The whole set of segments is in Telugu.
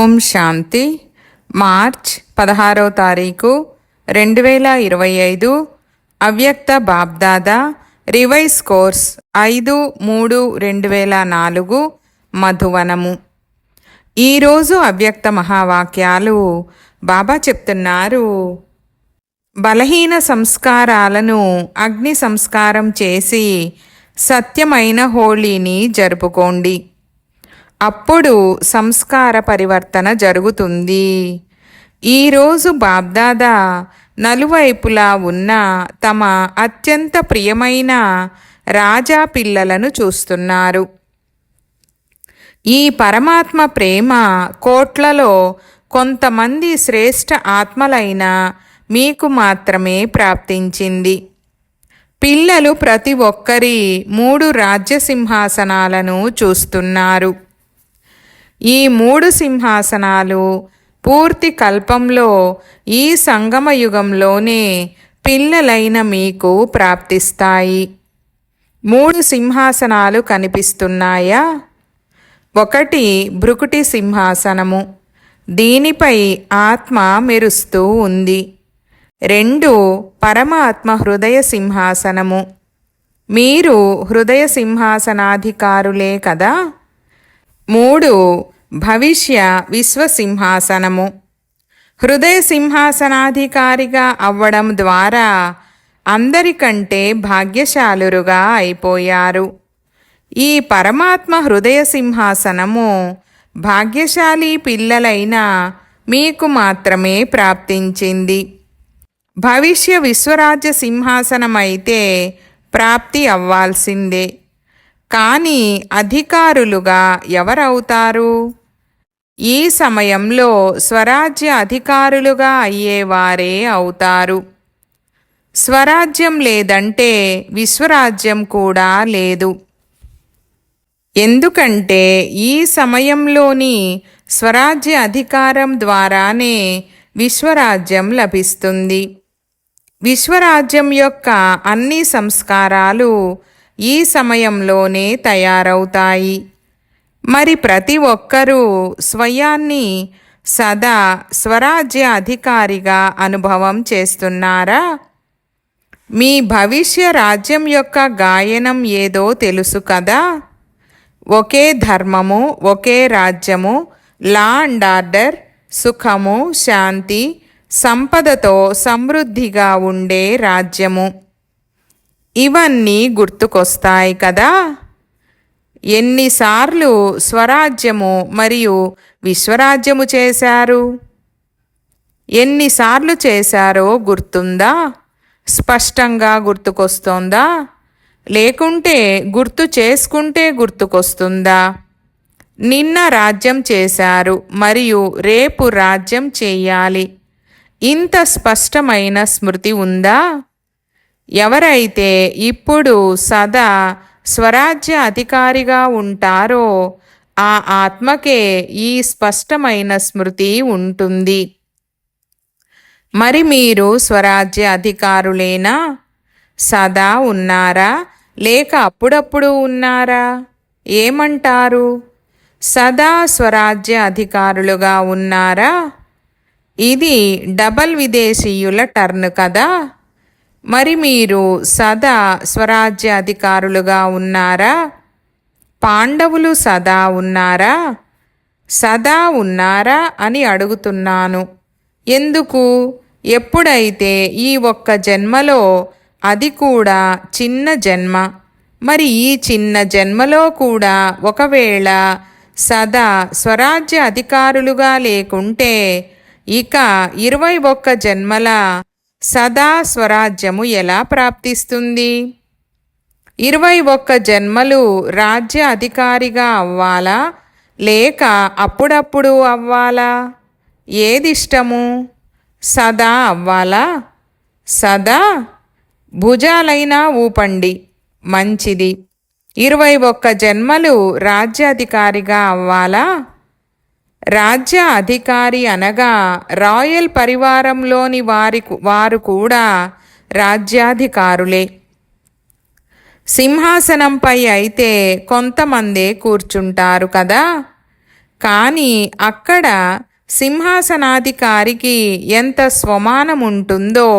ఓం శాంతి. మార్చ్ 16వ తారీఖు 2025. అవ్యక్త బాబ్దాదా రివైజ్ కోర్స్ 5-3-2004 మధువనము. ఈరోజు అవ్యక్త మహావాక్యాలు బాబా చెప్తున్నారు. బలహీన సంస్కారాలను అగ్ని సంస్కారం చేసి సత్యమైన హోళీని జరుపుకోండి. అప్పుడు సంస్కార పరివర్తన జరుగుతుంది. ఈరోజు బాబ్దాదా నలువైపులా ఉన్న తమ అత్యంత ప్రియమైన రాజా పిల్లలను చూస్తున్నారు. ఈ పరమాత్మ ప్రేమ కోట్లలో కొంతమంది శ్రేష్ఠ ఆత్మలైన మీకు మాత్రమే ప్రాప్తించింది. పిల్లలు ప్రతి ఒక్కరి 3 రాజ్య సింహాసనాలను చూస్తున్నారు. ఈ 3 సింహాసనాలు పూర్తి కల్పంలో ఈ సంగమ యుగంలోనే పిల్లలైన మీకు ప్రాప్తిస్తాయి. 3 సింహాసనాలు కనిపిస్తున్నాయా? 1 భృకుటి సింహాసనము, దీనిపై ఆత్మ మెరుస్తూ ఉంది. 2 పరమాత్మ హృదయ సింహాసనము, మీరు హృదయ సింహాసనాధికారులే కదా. 3 భవిష్య విశ్వసింహాసనము, హృదయ సింహాసనాధికారిగా అవ్వడం ద్వారా అందరికంటే భాగ్యశాలురుగా అయిపోయారు. ఈ పరమాత్మ హృదయ సింహాసనము భాగ్యశాలి పిల్లలైన మీకు మాత్రమే ప్రాప్తించింది. భవిష్య విశ్వరాజ్య సింహాసనమైతే ప్రాప్తి అవ్వాల్సిందే. కానీ అధికారులుగా ఎవరవుతారు? ఈ సమయంలో స్వరాజ్య అధికారులుగా అయ్యేవారే అవుతారు. స్వరాజ్యం లేదంటే విశ్వరాజ్యం కూడా లేదు. ఎందుకంటే ఈ సమయంలోని స్వరాజ్య అధికారం ద్వారానే విశ్వరాజ్యం లభిస్తుంది. విశ్వరాజ్యం యొక్క అన్ని సంస్కారాలు ఈ సమయంలోనే తయారవుతాయి. మరి ప్రతి ఒక్కరూ స్వయాన్ని సదా స్వరాజ్య అధికారిగా అనుభవం చేస్తున్నారా? మీ భవిష్య రాజ్యం యొక్క గాయనం ఏదో తెలుసు కదా. ఒకే ధర్మము, ఒకే రాజ్యము, లా అండ్ ఆర్డర్, సుఖము, శాంతి, సంపదతో సమృద్ధిగా ఉండే రాజ్యము. ఇవన్నీ గుర్తుకొస్తాయి కదా. ఎన్నిసార్లు స్వరాజ్యము మరియు విశ్వరాజ్యము చేశారు? ఎన్నిసార్లు చేశారో గుర్తుందా? స్పష్టంగా గుర్తుకొస్తోందా? లేకుంటే గుర్తు చేసుకుంటే గుర్తుకొస్తుందా? నిన్న రాజ్యం చేశారు మరియు రేపు రాజ్యం చేయాలి. ఇంత స్పష్టమైన స్మృతి ఉందా? ఎవరైతే ఇప్పుడు సదా స్వరాజ్య అధికారిగా ఉంటారో ఆ ఆత్మకే ఈ స్పష్టమైన స్మృతి ఉంటుంది. మరి మీరు స్వరాజ్య అధికారులేనా? సదా ఉన్నారా లేక అప్పుడప్పుడు ఉన్నారా? ఏమంటారు? సదా స్వరాజ్య అధికారులుగా ఉన్నారా? ఇది డబల్ విదేశీయుల టర్న్ కదా. మరి మీరు సదా స్వరాజ్య అధికారులుగా ఉన్నారా? పాండవులు సదా ఉన్నారా? సదా ఉన్నారా అని అడుగుతున్నాను. ఎందుకు? ఎప్పుడైతే ఈ ఒక్క జన్మలో, అది కూడా చిన్న జన్మ, మరి ఈ చిన్న జన్మలో కూడా ఒకవేళ సదా స్వరాజ్య అధికారులుగా లేకుంటే ఇక 21 జన్మల సదా స్వరాజ్యము ఎలా ప్రాప్తిస్తుంది? 21 జన్మలు రాజ్య అధికారిగా అవ్వాలా లేక అప్పుడప్పుడు అవ్వాలా? ఏదిష్టము? సదా అవ్వాలా? సదా భుజాలైనా ఊపండి, మంచిది. 21 జన్మలు రాజ్యాధికారిగా అవ్వాలా? రాజ్య అధికారి అనగా రాయల్ పరివారంలోని వారు కూడా రాజ్యాధికారులే. సింహాసనంపై అయితే కొంతమందే కూర్చుంటారు కదా. కానీ అక్కడ సింహాసనాధికారికి ఎంత స్వమానం ఉంటుందో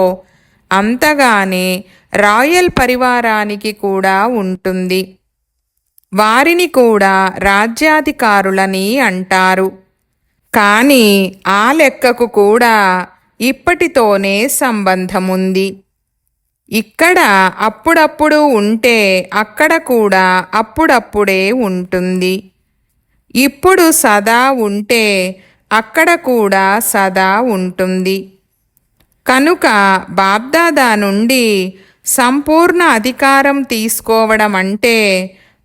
అంతగానే రాయల్ పరివారానికి కూడా ఉంటుంది. వారిని కూడా రాజ్యాధికారులని అంటారు. కానీ ఆ లెక్కకు కూడా ఇప్పటితోనే సంబంధముంది. ఇక్కడ అప్పుడప్పుడు ఉంటే అక్కడ కూడా అప్పుడప్పుడే ఉంటుంది. ఇప్పుడు సదా ఉంటే అక్కడ కూడా సదా ఉంటుంది. కనుక బాబ్దాదా నుండి సంపూర్ణ అధికారం తీసుకోవడం అంటే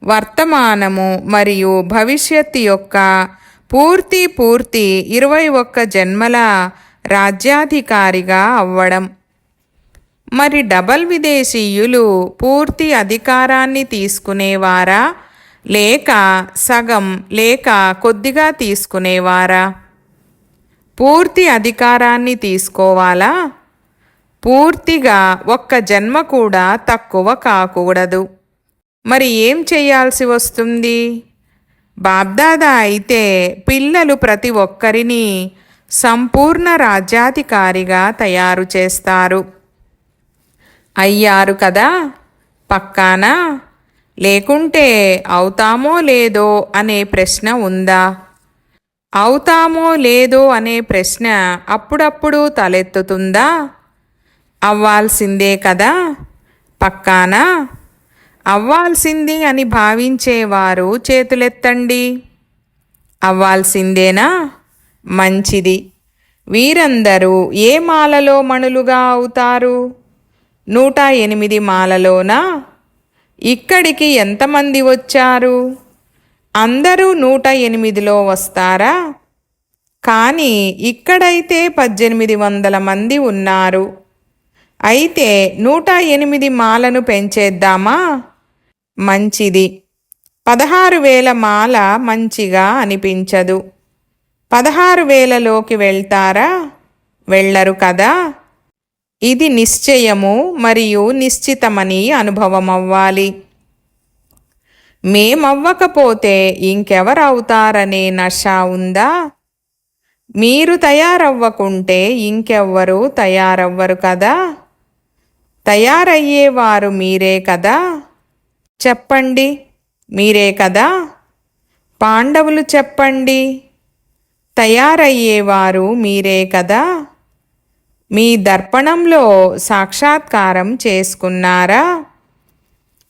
వర్తమానము మరియు భవిష్యత్తు యొక్క పూర్తి 21 జన్మల రాజ్యాధికారిగా అవ్వడం. మరి డబల్ విదేశీయులు పూర్తి అధికారాన్ని తీసుకునేవారా లేక సగం లేక కొద్దిగా తీసుకునేవారా? పూర్తి అధికారాన్ని తీసుకోవాలా? పూర్తిగా ఒక్క జన్మ కూడా తక్కువ కాకూడదు. మరి ఏం చేయాల్సి వస్తుంది? బాబ్దాదా అయితే పిల్లలు ప్రతి ఒక్కరిని సంపూర్ణ రాజ్యాధికారిగా తయారు చేస్తారు. అయ్యారు కదా, పక్కానా? లేకుంటే అవుతామో లేదో అనే ప్రశ్న ఉందా? అవుతామో లేదో అనే ప్రశ్న అప్పుడప్పుడు తలెత్తుతుందా? అవ్వాల్సిందే కదా, పక్కానా? అవ్వాల్సింది అని భావించేవారు చేతులెత్తండి. అవ్వాల్సిందేనా? మంచిది. వీరందరూ ఏ మాలలో మణులుగా అవుతారు? 108 మాలలోనా? ఇక్కడికి ఎంతమంది వచ్చారు? అందరూ 108లో వస్తారా? కానీ ఇక్కడైతే 1800 మంది ఉన్నారు. అయితే 108 మాలను పెంచేద్దామా? మంచిది. 16,000 మాల మంచిగా అనిపించదు. 16,000లోకి వెళ్తారా? వెళ్ళరు కదా. ఇది నిశ్చయము మరియు నిశ్చితమని అనుభవమవ్వాలి. మేమవ్వకపోతే ఇంకెవరవుతారనే నష ఉందా? మీరు తయారవ్వకుంటే ఇంకెవ్వరూ తయారవ్వరు కదా. తయారయ్యేవారు మీరే కదా. చెప్పండి, మీరే కదా. పాండవులు చెప్పండి, తయారయ్యేవారు మీరే కదా. మీ దర్పణంలో సాక్షాత్కారం చేసుకున్నారా?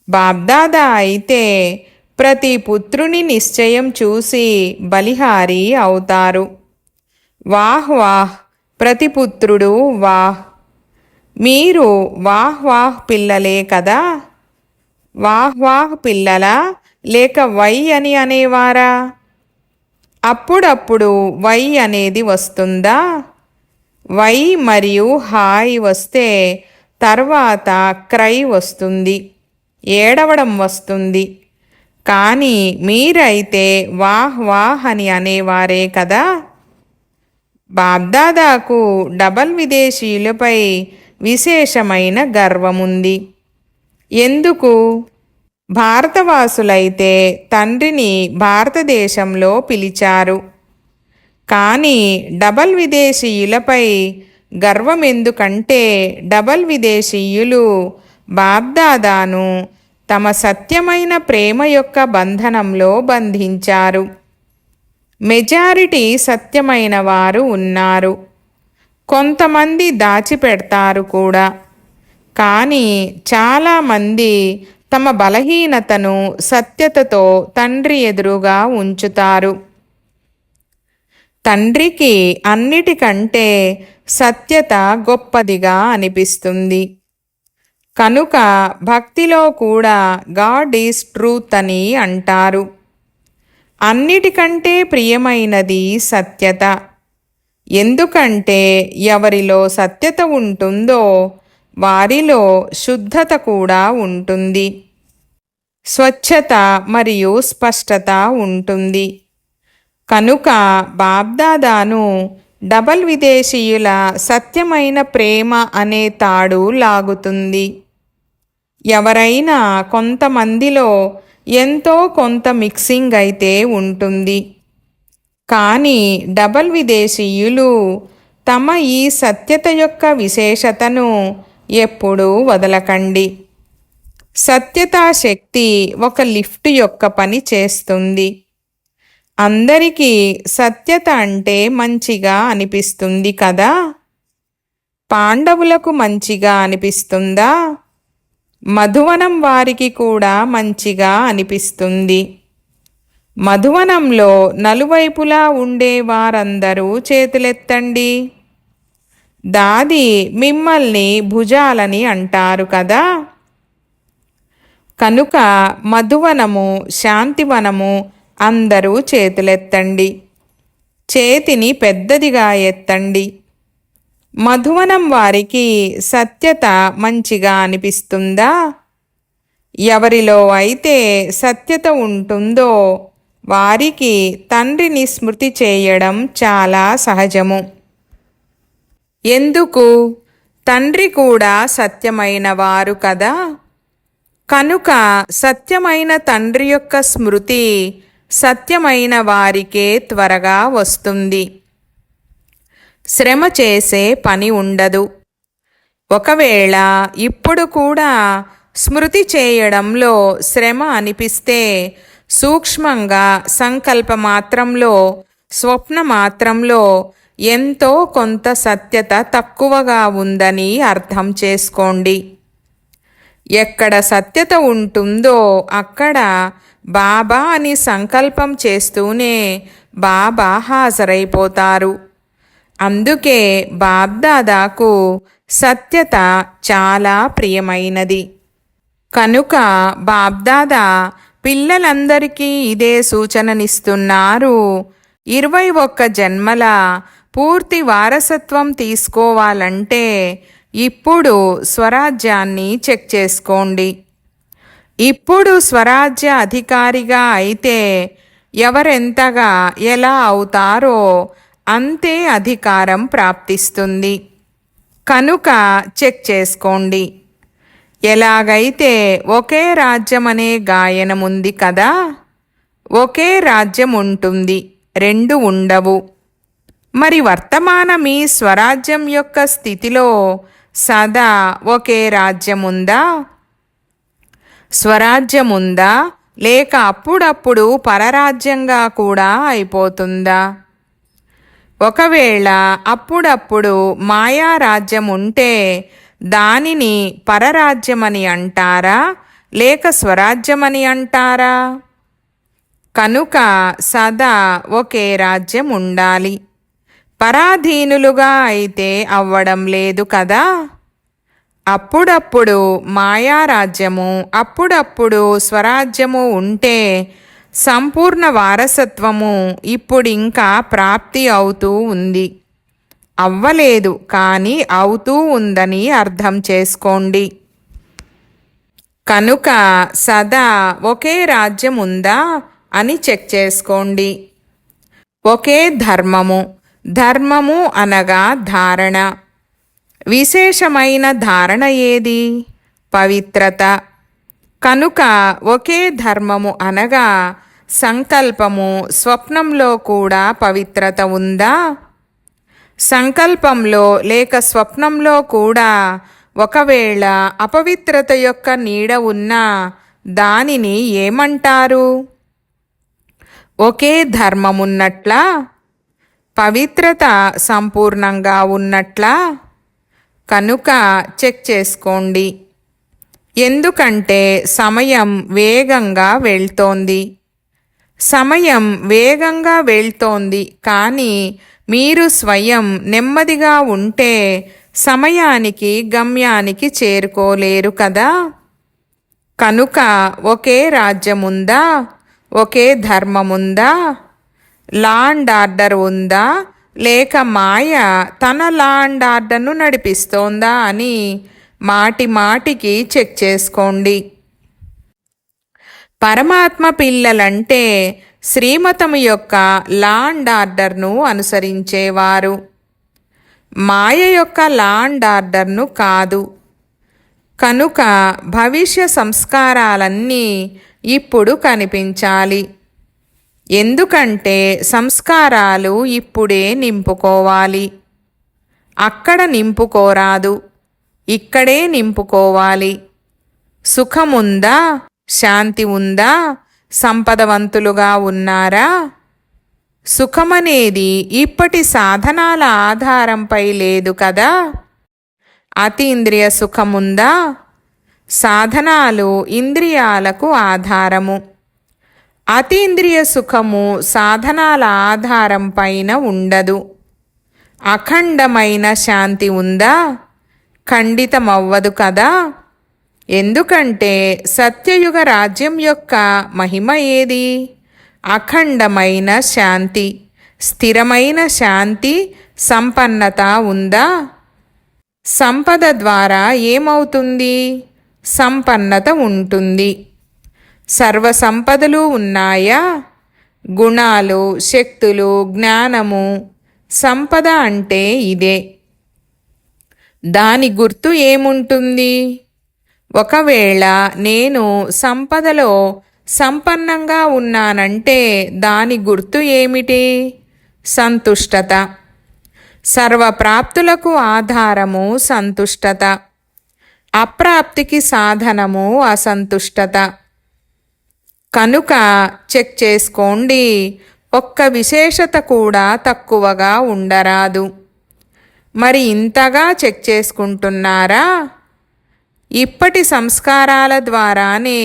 బాబ్దాదా అయితే ప్రతి పుత్రుని నిశ్చయం చూసి బలిహారి అవుతారు. వాహ్ వాహ్, ప్రతి పుత్రుడు వాహ్. మీరు వాహ్ వాహ్ పిల్లలే కదా. వాహ్ వాహ్ పిల్లలా లేక వై అని అనేవారా? అప్పుడప్పుడు వై అనేది వస్తుందా? వై మరియు హాయ్ వస్తే తర్వాత క్రై వస్తుంది, ఏడవడం వస్తుంది. కానీ మీరైతే వాహ్ వాహ్ అని అనేవారే కదా. బాబ్దాదాకు డబల్ విదేశీయులపై విశేషమైన గర్వముంది. ఎందుకు? భారతవాసులైతే తండ్రిని భారతదేశంలో పిలిచారు. కానీ డబల్ విదేశీయులపై గర్వం ఎందుకంటే డబల్ విదేశీయులు బాబ్దాదాను తమ సత్యమైన ప్రేమ యొక్క బంధనంలో బంధించారు. మెజారిటీ సత్యమైన వారు ఉన్నారు. కొంతమంది దాచిపెడతారు కూడా. కానీ చాలామంది తమ బలహీనతను సత్యతతో తండ్రి ఎదురుగా ఉంచుతారు. తండ్రికి అన్నిటికంటే సత్యత గొప్పదిగా అనిపిస్తుంది. కనుక భక్తిలో కూడా గాడ్ ఈజ్ ట్రూత్ అని అంటారు. అన్నిటికంటే ప్రియమైనది సత్యత. ఎందుకంటే ఎవరిలో సత్యత ఉంటుందో వారిలో శుద్ధత కూడా ఉంటుంది, స్వచ్ఛత మరియు స్పష్టత ఉంటుంది. కనుక బాబ్దాదాను డబల్ విదేశీయుల సత్యమైన ప్రేమ అనే తాడు లాగుతుంది. ఎవరైనా కొంతమందిలో ఎంతో కొంత మిక్సింగ్ అయితే ఉంటుంది. కానీ డబల్ విదేశీయులు తమ ఈ సత్యత యొక్క విశేషతను ఎప్పుడూ వదలకండి. సత్యతా శక్తి ఒక లిఫ్ట్ యొక్క పని చేస్తుంది. అందరికీ సత్యత అంటే మంచిగా అనిపిస్తుంది కదా. పాండవులకు మంచిగా అనిపిస్తుందా? మధువనం వారికి కూడా మంచిగా అనిపిస్తుంది. మధువనంలో నలువైపులా ఉండే వారందరూ చేతులెత్తండి. దాది మిమ్మల్ని భుజాలని అంటారు కదా. కనుక మధువనము, శాంతివనము అందరూ చేతులెత్తండి. చేతిని పెద్దదిగా ఎత్తండి. మధువనం వారికి సత్యత మంచిగా అనిపిస్తుందా? ఎవరిలో అయితే సత్యత ఉంటుందో వారికి తండ్రిని స్మృతి చేయడం చాలా సహజము. ఎందుకు? తండ్రి కూడా సత్యమైన వారు కదా. కనుక సత్యమైన తండ్రి యొక్క స్మృతి సత్యమైన వారికే త్వరగా వస్తుంది. శ్రమ చేసే పని ఉండదు. ఒకవేళ ఇప్పుడు కూడా స్మృతి చేయడంలో శ్రమ అనిపిస్తే సూక్ష్మంగా సంకల్పమాత్రంలో, స్వప్నమాత్రంలో ఎంతో కొంత సత్యత తక్కువగా ఉందని అర్థం చేసుకోండి. ఎక్కడ సత్యత ఉంటుందో అక్కడ బాబా అని సంకల్పం చేస్తూనే బాబా హాజరైపోతారు. అందుకే బాబ్దాదాకు సత్యత చాలా ప్రియమైనది. కనుక బాబ్దాదా పిల్లలందరికీ ఇదే సూచననిస్తున్నారు. 21 జన్మల పూర్తి వారసత్వం తీసుకోవాలంటే ఇప్పుడు స్వరాజ్యాన్ని చెక్ చేసుకోండి. ఇప్పుడు స్వరాజ్య అధికారిగా అయితే ఎవరెంతగా ఎలా అవుతారో అంతే అధికారం ప్రాప్తిస్తుంది. కనుక చెక్ చేసుకోండి. ఎలాగైతే ఒకే రాజ్యం అనే గాయనం ఉంది కదా, ఒకే రాజ్యం ఉంటుంది, రెండు ఉండవు. మరి వర్తమాన మీ స్వరాజ్యం యొక్క స్థితిలో సదా ఒకే రాజ్యం ఉందా? స్వరాజ్యముందా? లేక అప్పుడప్పుడు పరరాజ్యంగా కూడా అయిపోతుందా? ఒకవేళ అప్పుడప్పుడు మాయారాజ్యం ఉంటే దానిని పరరాజ్యమని అంటారా లేక స్వరాజ్యమని అంటారా? కనుక సదా ఒకే రాజ్యం ఉండాలి. పరాధీనులుగా అయితే అవ్వడం లేదు కదా. అప్పుడప్పుడు మాయారాజ్యము, అప్పుడప్పుడు స్వరాజ్యము ఉంటే సంపూర్ణ వారసత్వము ఇప్పుడింకా ప్రాప్తి అవుతూ ఉంది. అవ్వలేదు కానీ అవుతూ ఉందని అర్థం చేసుకోండి. కనుక సదా ఒకే రాజ్యం ఉందా అని చెక్ చేసుకోండి. ఒకే ధర్మము. ధర్మము అనగా ధారణ. విశేషమైన ధారణ ఏది? పవిత్రత. కనుక ఒకే ధర్మము అనగా సంకల్పము. స్వప్నంలో కూడా పవిత్రత ఉందా? సంకల్పంలో లేక స్వప్నంలో కూడా ఒకవేళ అపవిత్రత యొక్క నీడ ఉన్నా దానిని ఏమంటారు? ఒకే ధర్మమున్నట్లా? పవిత్రత సంపూర్ణంగా ఉన్నట్లా? కనుక చెక్ చేసుకోండి. ఎందుకంటే సమయం వేగంగా వెళ్తోంది. సమయం వేగంగా వెళ్తోంది కానీ మీరు స్వయం నెమ్మదిగా ఉంటే సమయానికి గమ్యానికి చేరుకోలేరు కదా. కనుక ఒకే రాజ్యముందా? ఒకే ధర్మముందా? లా అండ్ ఆర్డర్ ఉందా లేక మాయ తన లా అండ్ ఆర్డర్ను నడిపిస్తోందా అని మాటి మాటికి చెక్ చేసుకోండి. పరమాత్మ పిల్లలంటే శ్రీమతము యొక్క లా అండ్ ఆర్డర్ను అనుసరించేవారు, మాయ యొక్క లా అండ్ ఆర్డర్ను కాదు. కనుక భవిష్య సంస్కారాలన్నీ ఇప్పుడు కనిపించాలి. ఎందుకంటే సంస్కారాలు ఇప్పుడే నింపుకోవాలి. అక్కడ నింపుకోరాదు, ఇక్కడే నింపుకోవాలి. సుఖముందా, శాంతి ఉందా, సంపదవంతులుగా ఉన్నారా? సుఖమనేది ఇప్పటి సాధనాల ఆధారంపై లేదు కదా. అతీంద్రియ సుఖముందా? సాధనాలు ఇంద్రియాలకు ఆధారము. అతీంద్రియ సుఖము సాధనాల ఆధారం పైన ఉండదు. అఖండమైన శాంతి ఉందా? ఖండితమవ్వదు కదా. ఎందుకంటే సత్యయుగ రాజ్యం యొక్క మహిమ ఏది? అఖండమైన శాంతి, స్థిరమైన శాంతి, సంపన్నత ఉందా? సంపద ద్వారా ఏమవుతుంది? సంపన్నత ఉంటుంది. సర్వసంపదలు ఉన్నాయా? గుణాలు, శక్తులు, జ్ఞానము. సంపద అంటే ఇదే. దాని గుర్తు ఏముంటుంది? ఒకవేళ నేను సంపదలో సంపన్నంగా ఉన్నానంటే దాని గుర్తు ఏమిటి? సంతుష్టత. సర్వప్రాప్తులకు ఆధారము సంతుష్టత. అప్రాప్తికి సాధనము అసంతుష్టత. కనుక చెక్ చేసుకోండి, ఒక్క విశేషత కూడా తక్కువగా ఉండరాదు. మరి ఇంతగా చెక్ చేసుకుంటున్నారా? ఇప్పటి సంస్కారాల ద్వారానే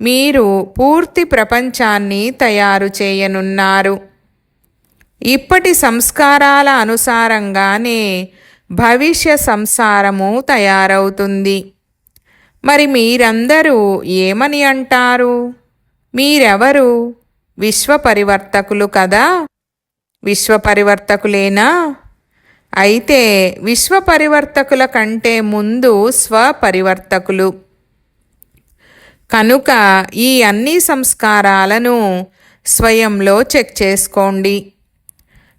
మీరు పూర్తి ప్రపంచాన్ని తయారు చేయనున్నారు. ఇప్పటి సంస్కారాల అనుసారంగానే భవిష్య సంసారము తయారవుతుంది. మరి మీరందరూ ఏమని అంటారు? మీరెవరు? విశ్వపరివర్తకులు కదా. విశ్వపరివర్తకులేనా? అయితే విశ్వపరివర్తకుల కంటే ముందు స్వపరివర్తకులు. కనుక ఈ అన్ని సంస్కారాలను స్వయంలో చెక్ చేసుకోండి.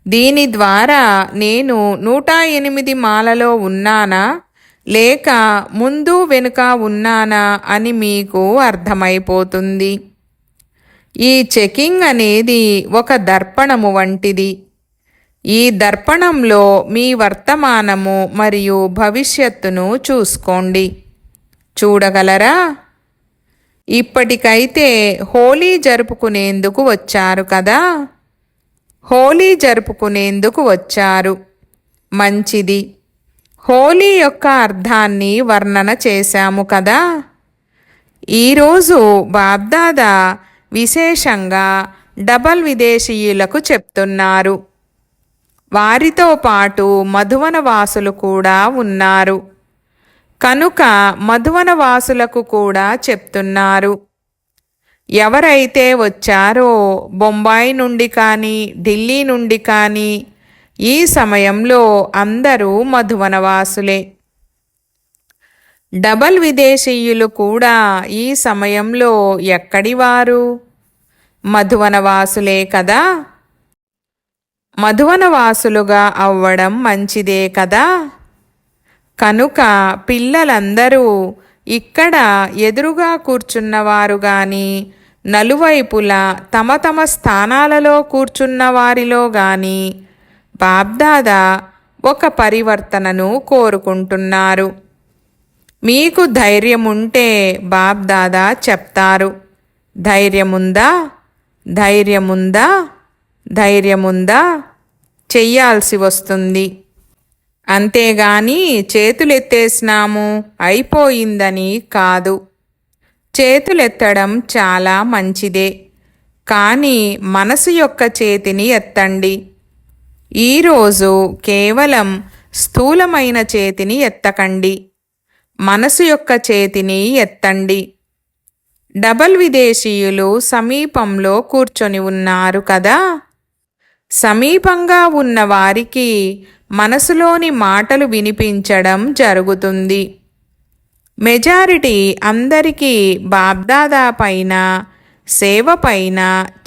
దీని ద్వారా నేను 108 మాలలో ఉన్నానా లేక ముందు వెనుక ఉన్నానా అని మీకు అర్థమైపోతుంది. ఈ చెకింగ్ అనేది ఒక దర్పణము వంటిది. ఈ దర్పణంలో మీ వర్తమానము మరియు భవిష్యత్తును చూసుకోండి. చూడగలరా? ఇప్పటికైతే హోలీ జరుపుకునేందుకు వచ్చారు కదా. హోలీ జరుపుకునేందుకు వచ్చారు. మంచిది. హోలీ యొక్క అర్థాన్ని వర్ణన చేశాము కదా. ఈరోజు బాబ్దాదా విశేషంగా డబల్ విదేశీయులకు చెప్తున్నారు. వారితో పాటు మధువనవాసులు కూడా ఉన్నారు. కనుక మధువనవాసులకు కూడా చెప్తున్నారు. ఎవరైతే వచ్చారో బొంబాయి నుండి కానీ ఢిల్లీ నుండి కానీ ఈ సమయంలో అందరూ మధువనవాసులే. డబల్ విదేశీయులు కూడా ఈ సమయంలో ఎక్కడివారు? మధువనవాసులే కదా. మధువనవాసులుగా అవ్వడం మంచిదే కదా. కనుక పిల్లలందరూ ఇక్కడ ఎదురుగా కూర్చున్నవారు గాని నలువైపులా తమ తమ స్థానాలలో కూర్చున్న వారిలో గాని బాబ్దాదా ఒక పరివర్తనను కోరుకుంటున్నారు. మీకు ధైర్యముంటే బాబ్దాదా చెప్తారు, ధైర్యముందా, ధైర్యముందా, ధైర్యముందా, చెయ్యాల్సి వస్తుంది. అంతేగాని చేతులెత్తేసినాము అయిపోయిందని కాదు. చేతులెత్తడం చాలా మంచిదే, కానీ మనసు యొక్క చేతిని ఎత్తండి. ఈరోజు కేవలం స్థూలమైన చేతిని ఎత్తకండి, మనసు యొక్క చేతిని ఎత్తండి. డబల్ విదేశీయులు సమీపంలో కూర్చొని ఉన్నారు కదా. సమీపంగా ఉన్న వారికి మనసులోని మాటలు వినిపించడం జరుగుతుంది. మెజారిటీ అందరికీ బాబ్దాదా పైన, సేవ పైన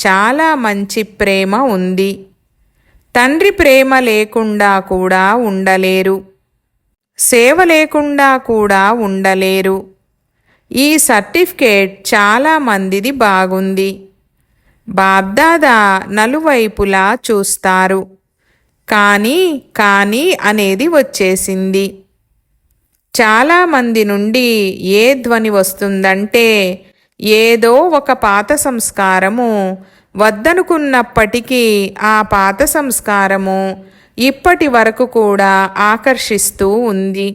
చాలా మంచి ప్రేమ ఉంది. తండ్రి ప్రేమ లేకుండా కూడా ఉండలేరు, సేవ లేకుండా కూడా ఉండలేరు. ఈ సర్టిఫికేట్ చాలా మందిది బాగుంది. బాబ్దాదా నలువైపులా చూస్తారు. కానీ అనేది వచ్చేసింది. చాలామంది నుండి ఏ ధ్వని వస్తుందంటే ఏదో ఒక పాత సంస్కారము వద్దనుకున్నప్పటికీ ఆ పాత సంస్కారము ఇప్పటి వరకు కూడా ఆకర్షిస్తూ ఉంది.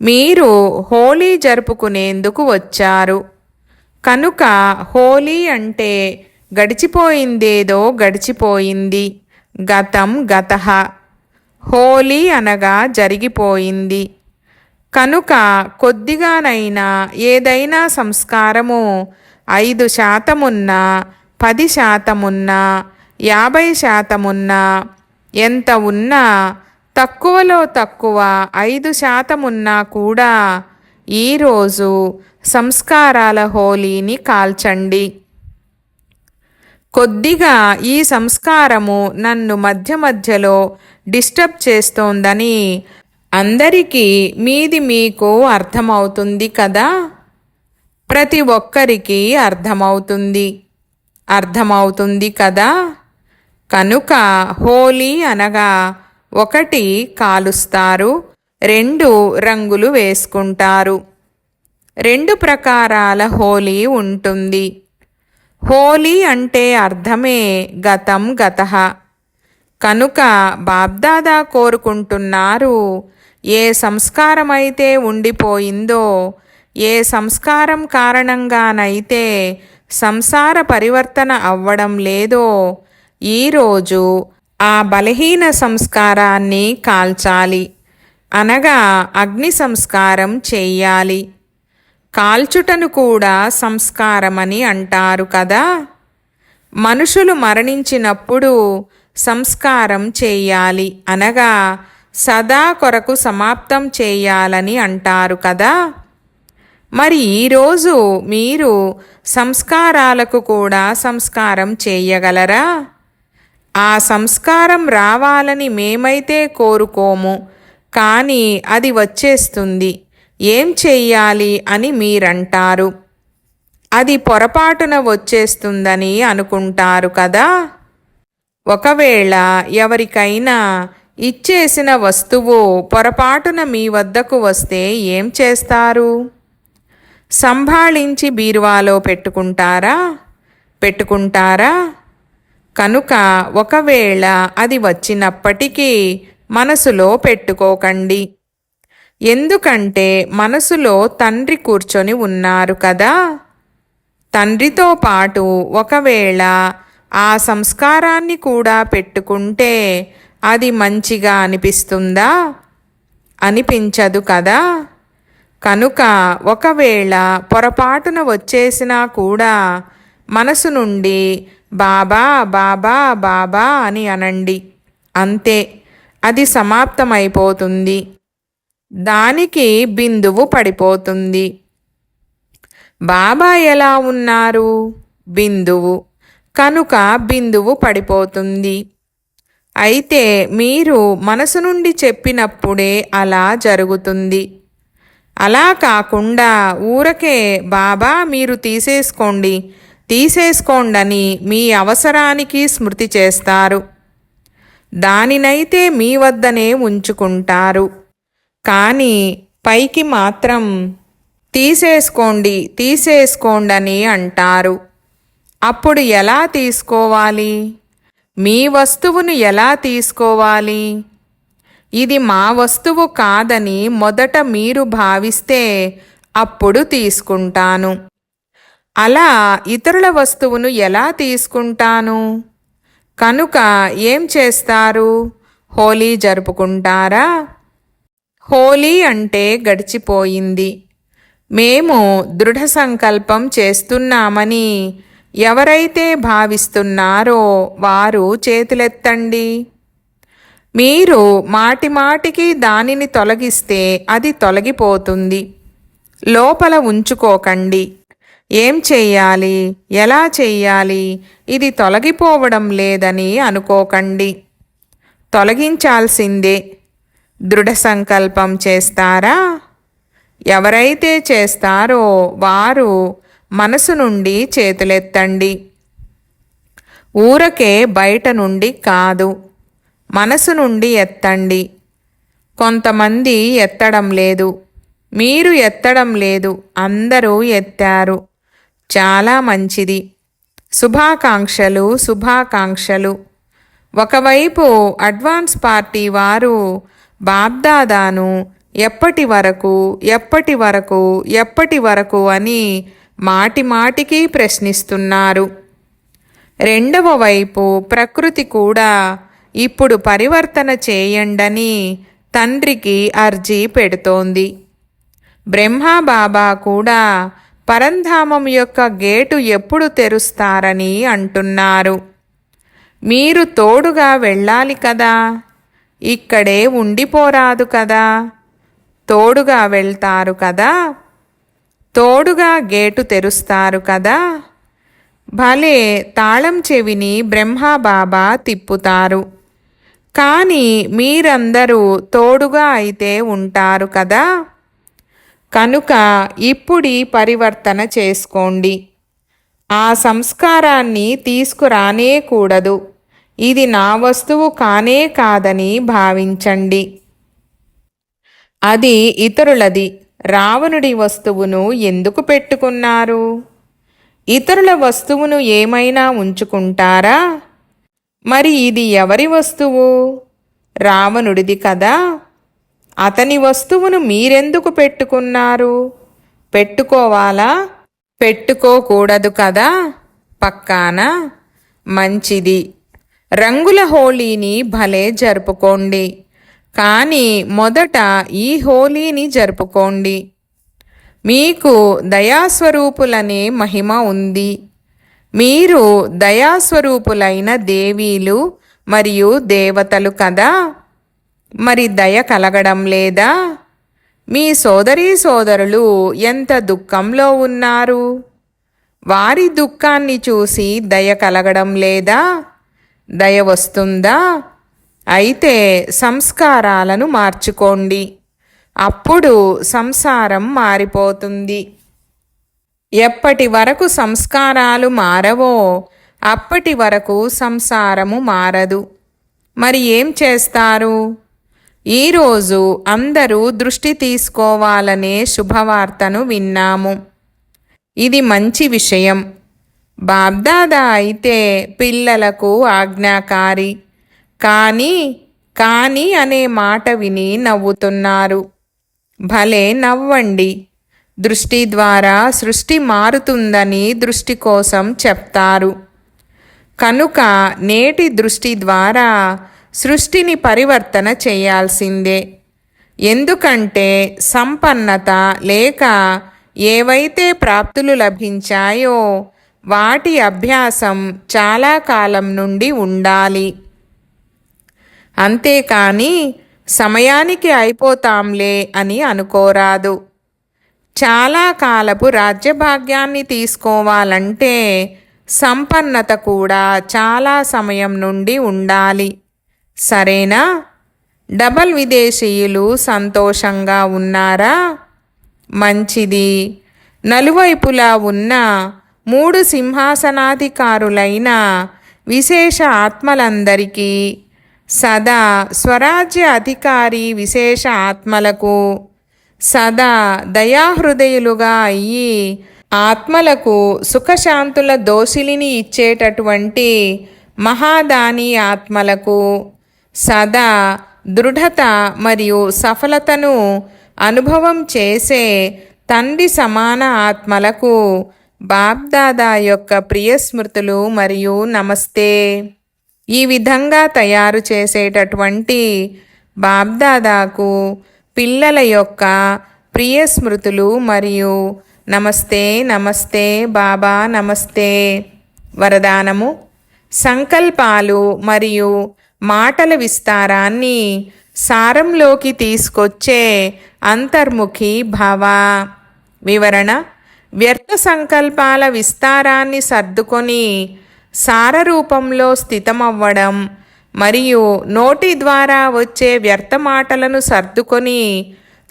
మీరు హోలీ జరుపుకునేందుకు వచ్చారు కనుక హోలీ అంటే గడిచిపోయిందేదో గడిచిపోయింది, గతం గతః. హోలీ అనగా జరిగిపోయింది కనుక కొద్దిగానైనా ఏదైనా సంస్కారము 5% ఉన్నా, 10% ఉన్నా, 50% ఉన్నా, ఎంత ఉన్నా, తక్కువలో తక్కువ 5% ఉన్నా కూడా ఈరోజు సంస్కారాల హోలీని కాల్చండి. కొద్దిగా ఈ సంస్కారము నన్ను మధ్యలో డిస్టర్బ్ చేస్తోందని అందరికీ మీది మీకు అర్థమవుతుంది కదా. ప్రతి ఒక్కరికి అర్థమవుతుంది కదా. కనుక హోలీ అనగా 1 కాలుస్తారు, 2 రంగులు వేసుకుంటారు. 2 ప్రకారాల హోలీ ఉంటుంది. హోలీ అంటే అర్థమే గతం గతః. కనుక బాబ్దాదా కోరుకుంటున్నారు, ఏ సంస్కారమైతే ఉండిపోయిందో, ఏ సంస్కారం కారణంగానైతే సంసార పరివర్తన అవ్వడం లేదో, ఈరోజు ఆ బలహీన సంస్కారాన్ని కాల్చాలి, అనగా అగ్ని సంస్కారం చెయ్యాలి. కాల్చుటను కూడా సంస్కారమని అంటారు కదా. మనుషులు మరణించినప్పుడు సంస్కారం చేయాలి, అనగా సదా కొరకు సమాప్తం చేయాలని అంటారు కదా. మరి ఈరోజు మీరు సంస్కారాలకు కూడా సంస్కారం చేయగలరా? ఆ సంస్కారం రావాలని మేమైతే కోరుకోము, కానీ అది వచ్చేస్తుంది. ఏం చెయ్యాలి అని మీరంటారు. అది పొరపాటున వచ్చేస్తుందని అనుకుంటారు కదా. ఒకవేళ ఎవరికైనా ఇచ్చేసిన వస్తువు పొరపాటున మీ వద్దకు వస్తే ఏం చేస్తారు? సంభాళించి బీరువాలో పెట్టుకుంటారా? కనుక ఒకవేళ అది వచ్చినప్పటికీ మనసులో పెట్టుకోకండి. ఎందుకంటే మనసులో తండ్రి కూర్చొని ఉన్నారు కదా. తండ్రితో పాటు ఒకవేళ ఆ సంస్కారాన్ని కూడా పెట్టుకుంటే అది మంచిగా అనిపిస్తుందా? అనిపించదు కదా. కనుక ఒకవేళ పొరపాటున వచ్చేసినా కూడా మనసు నుండి బాబా బాబా బాబా అని అనండి. అంతే, అది సమాప్తమైపోతుంది. దానికి బిందువు పడిపోతుంది. బాబా ఎలా ఉన్నారు? బిందువు. కనుక బిందువు పడిపోతుంది. అయితే మీరు మనసు నుండి చెప్పినప్పుడే అలా జరుగుతుంది. అలా కాకుండా ఊరకే బాబా మీరు తీసేసుకోండని మీ అవసరానికి స్మృతి చేస్తారు. దానినైతే మీ వద్దనే ఉంచుకుంటారు. కానీ పైకి మాత్రం తీసేసుకోండని అంటారు. అప్పుడు ఎలా తీసుకోవాలి? మీ వస్తువును ఎలా తీసుకోవాలి? ఇది మా వస్తువు కాదని మొదట మీరు భావిస్తే అప్పుడు తీసుకుంటాను. అలా ఇతరుల వస్తువును ఎలా తీసుకుంటాను? కనుక ఏం చేస్తారు? హోలీ జరుపుకుంటారా? హోలీ అంటే గడిచిపోయింది. మేము దృఢ సంకల్పం చేస్తున్నామని ఎవరైతే భావిస్తున్నారో వారు చేతులెత్తండి. మీరు మాటిమాటికి దానిని తొలగిస్తే అది తొలగిపోతుంది. లోపల ఉంచుకోకండి. ఏం చెయ్యాలి, ఎలా చెయ్యాలి, ఇది తొలగిపోవడం లేదని అనుకోకండి. తొలగించాల్సిందే. దృఢ సంకల్పం చేస్తారా? ఎవరైతే చేస్తారో వారు మనసు నుండి చేతులెత్తండి. ఊరకే బయట నుండి కాదు, మనసు నుండి ఎత్తండి. కొంతమంది ఎత్తడం లేదు, మీరు ఎత్తడం లేదు, అందరూ ఎత్తారు. చాలా మంచిది. శుభాకాంక్షలు, శుభాకాంక్షలు. ఒకవైపు అడ్వాన్స్ పార్టీ వారు బాబ్దాదాను ఎప్పటి వరకు ఎప్పటి వరకు ఎప్పటి వరకు అని మాటిమాటికి ప్రశ్నిస్తున్నారు. రెండవ వైపు ప్రకృతి కూడా ఇప్పుడు పరివర్తన చేయండని తండ్రికి అర్జీ పెడుతోంది. బ్రహ్మాబాబా కూడా పరంధామం యొక్క గేటు ఎప్పుడు తెరుస్తారని అంటున్నారు. మీరు తోడుగా వెళ్ళాలి కదా, ఇక్కడే ఉండిపోరాదు కదా. తోడుగా వెళ్తారు కదా, తోడుగా గేటు తెరుస్తారు కదా. భలే తాళం చెవిని బ్రహ్మాబాబా తిప్పుతారు. కానీ మీరందరూ తోడుగా అయితే ఉంటారు కదా. కనుక ఇప్పుడీ పరివర్తన చేసుకోండి. ఆ సంస్కారాన్ని తీసుకురానే కూడదు. ఇది నా వస్తువు కానే కాదని భావించండి. అది ఇతరులది. రావణుడి వస్తువును ఎందుకు పెట్టుకున్నారు? ఇతరుల వస్తువును ఏమైనా ఉంచుకుంటారా? మరి ఇది ఎవరి వస్తువు? రావణుడిది కదా. అతని వస్తువును మీరెందుకు పెట్టుకున్నారు? పెట్టుకోవాలా? పెట్టుకోకూడదు కదా. పక్కాన మంచిది. రంగుల హోళీని భలే జరుపుకోండి. కానీ మొదట ఈ హోళీని జరుపుకోండి. మీకు దయాస్వరూపులనే మహిమ ఉంది. మీరు దయాస్వరూపులైన దేవీలు మరియు దేవతలు కదా. మరి దయ కలగడం లేదా? మీ సోదరీ సోదరులు ఎంత దుఃఖంలో ఉన్నారు. వారి దుఃఖాన్ని చూసి దయ కలగడం లేదా? దయ వస్తుందా? అయితే సంస్కారాలను మార్చుకోండి. అప్పుడు సంసారం మారిపోతుంది. ఎప్పటి వరకు సంస్కారాలు మారవో అప్పటి వరకు సంసారము మారదు. మరి ఏం చేస్తారు? ఈరోజు అందరూ దృష్టి తీసుకోవాలనే శుభవార్తను విన్నాము. ఇది మంచి విషయం. బాబ్దాదా అయితే పిల్లలకు ఆజ్ఞాకారి. కానీ అనే మాట విని నవ్వుతున్నారు. భలే నవ్వండి. దృష్టి ద్వారా సృష్టి మారుతుందని దృష్టి కోసం చెప్తారు. కనుక నేటి దృష్టి ద్వారా సృష్టిని పరివర్తన చేయాల్సిందే. ఎందుకంటే సంపన్నత లేక ఏవైతే ప్రాప్తులు లభించాయో వాటి అభ్యాసం చాలా కాలం నుండి ఉండాలి. అంతేకాని సమయానికి అయిపోతాంలే అని అనుకోరాదు. చాలా కాలపు రాజ్యభాగ్యాన్ని తీసుకోవాలంటే సంపన్నత కూడా చాలా సమయం నుండి ఉండాలి. సరేనా? డబల్ విదేశీయులు సంతోషంగా ఉన్నారా? మంచిది. నలువైపులా ఉన్న 3 సింహాసనాధికారులైన విశేష ఆత్మలందరికీ, సదా స్వరాజ్య అధికారి విశేష ఆత్మలకు, సదా దయాహృదయులుగా అయ్యి ఆత్మలకు సుఖశాంతుల దోసిలిని ఇచ్చేటటువంటి మహాదాని ఆత్మలకు, సదా దృఢత మరియు సఫలతను అనుభవం చేసే తండ్రి సమాన ఆత్మలకు బాబ్దాదా యొక్క ప్రియ స్మృతులు మరియు నమస్తే. ఈ విధంగా తయారు చేసేటటువంటి బాబ్దాదాకు పిల్లల యొక్క ప్రియ స్మృతులు మరియు నమస్తే నమస్తే బాబా నమస్తే. వరదానము: సంకల్పాలు మరియు మాటల విస్తారాన్ని సారంలోకి తీసుకొచ్చే అంతర్ముఖి భవ. వివరణ: వ్యర్థ సంకల్పాల విస్తారాన్ని సర్దుకొని సారరూపంలో స్థితమవ్వడం మరియు నోటి ద్వారా వచ్చే వ్యర్థ మాటలను సర్దుకొని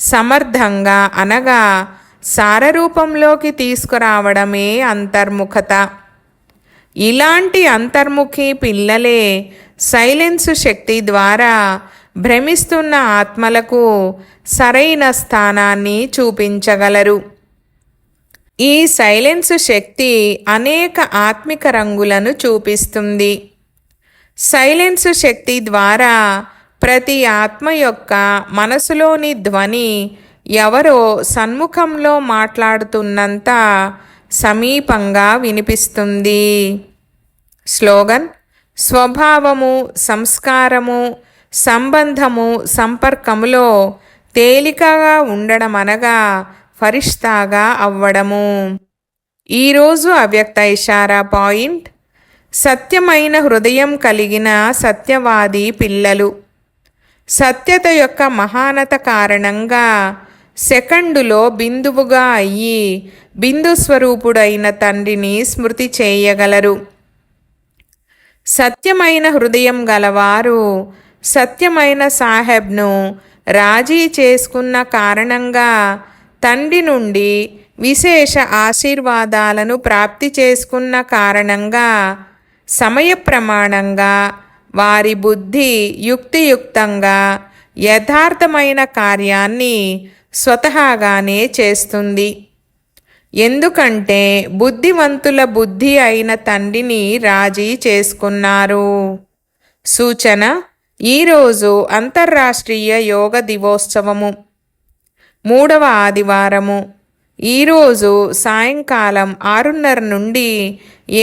సమర్థంగా అనగా సారరూపంలోకి తీసుకురావడమే అంతర్ముఖత. ఇలాంటి అంతర్ముఖి పిల్లలే సైలెన్స్ శక్తి ద్వారా భ్రమిస్తున్న ఆత్మలకు సరైన స్థానాన్ని చూపించగలరు. ఈ సైలెన్స్ శక్తి అనేక ఆత్మిక రంగులను చూపిస్తుంది. సైలెన్స్ శక్తి ద్వారా ప్రతి ఆత్మ యొక్క మనసులోని ధ్వని ఎవరో సన్ముఖంలో మాట్లాడుతున్నంత సమీపంగా వినిపిస్తుంది. స్లోగన్: స్వభావము, సంస్కారము, సంబంధము, సంపర్కములో తేలికగా ఉండడం అనగా ఫరిష్తాగా అవ్వడము. ఈరోజు అవ్యక్త ఇషారా పాయింట్: సత్యమైన హృదయం కలిగిన సత్యవాది పిల్లలు. సత్యత యొక్క మహానత కారణంగా సెకండులో బిందువుగా అయ్యి బిందు స్వరూపుడైన తండ్రిని స్మృతి చేయగలరు. సత్యమైన హృదయం గలవారు సత్యమైన సాహెబ్ను రాజీ చేసుకున్న కారణంగా తండ్రి నుండి విశేష ఆశీర్వాదాలను ప్రాప్తి చేసుకున్న కారణంగా సమయ ప్రమాణంగా వారి బుద్ధి యుక్తియుక్తంగా యథార్థమైన కార్యాన్ని స్వతహాగానే చేస్తుంది. ఎందుకంటే బుద్ధివంతుల బుద్ధి అయిన తండ్రిని రాజీ చేసుకున్నారు. సూచన: ఈరోజు అంతర్రాష్ట్రీయ యోగ దివోత్సవము, 3వ ఆదివారము. ఈరోజు సాయంకాలం 6:30 నుండి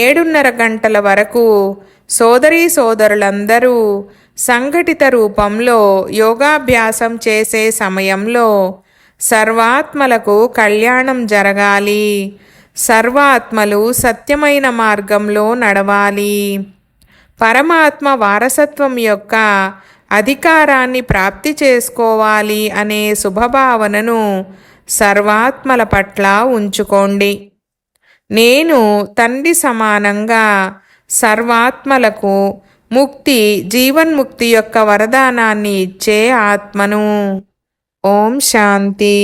7:30 గంటల వరకు సోదరీ సోదరులందరూ సంఘటిత రూపంలో యోగాభ్యాసం చేసే సమయంలో సర్వాత్మలకు కళ్యాణం జరగాలి. సర్వాత్మలు సత్యమైన మార్గంలో నడవాలి. పరమాత్మ వారసత్వం యొక్క అధికారాన్ని ప్రాప్తి చేసుకోవాలి అనే శుభభావనను సర్వాత్మల పట్ల ఉంచుకోండి. నేను తండ్రి సమానంగా సర్వాత్మలకు ముక్తి, జీవన్ముక్తి యొక్క వరదానాన్ని ఇచ్చే ఆత్మను. ఓం శాంతి.